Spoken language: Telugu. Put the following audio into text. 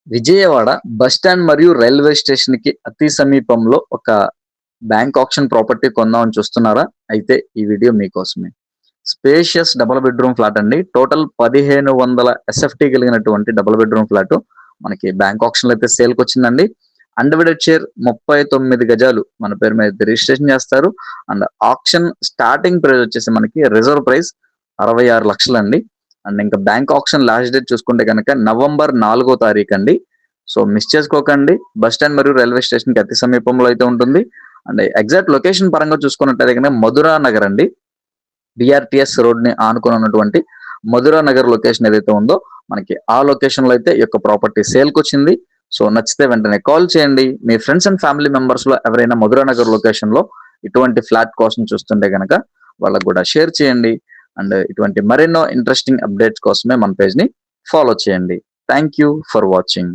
విజయవాడ బస్ స్టాండ్ మరియు రైల్వే స్టేషన్ కి అతి సమీపంలో ఒక బ్యాంక్ ఆప్షన్ ప్రాపర్టీ కొందామని చూస్తున్నారా? అయితే ఈ వీడియో మీకోసమే. స్పేషియస్ డబుల్ బెడ్రూమ్ ఫ్లాట్ అండి. టోటల్ 1500 ఎస్ఎఫ్టీ కలిగినటువంటి డబుల్ బెడ్రూమ్ ఫ్లాట్ మనకి బ్యాంక్ ఆప్షన్ అయితే సేల్ కి వచ్చిందండి. అన్డివైడెడ్ షేర్ 39 గజాలు మన పేరు మీద అయితే రిజిస్ట్రేషన్ చేస్తారు. అండ్ ఆప్షన్ స్టార్టింగ్ ప్రైస్ వచ్చేసి మనకి రిజర్వ్ ప్రైస్ 66 లక్షలు అండి. అండ్ ఇంకా బ్యాంక్ ఆప్షన్ లాస్ట్ డేట్ చూసుకుంటే కనుక నవంబర్ 4వ తారీఖు అండి. సో మిస్ చేసుకోకండి. బస్ స్టాండ్ మరియు రైల్వే స్టేషన్ కి అతి సమీపంలో అయితే ఉంటుంది. అండ్ ఎగ్జాక్ట్ లొకేషన్ పరంగా చూసుకున్నట్లయితే కనుక మధురా నగర్ అండి. బిఆర్టిఎస్ రోడ్ ని ఆనుకుని ఉన్నటువంటి మధురా నగర్ లొకేషన్ ఏదైతే ఉందో మనకి ఆ లొకేషన్ లో అయితే ఈ యొక్క ప్రాపర్టీ సేల్ కి వచ్చింది. సో నచ్చితే వెంటనే కాల్ చేయండి. మీ ఫ్రెండ్స్ అండ్ ఫ్యామిలీ మెంబర్స్ లో ఎవరైనా మధురా నగర్ లొకేషన్ లో ఇటువంటి ఫ్లాట్ కోసం చూస్తుంటే గనక వాళ్ళకు కూడా షేర్ చేయండి. అండ్ ఇటువంటి మరెన్నో ఇంట్రెస్టింగ్ అప్డేట్స్ కోసమే మన పేజ్ ని ఫాలో చేయండి. Thank you for watching.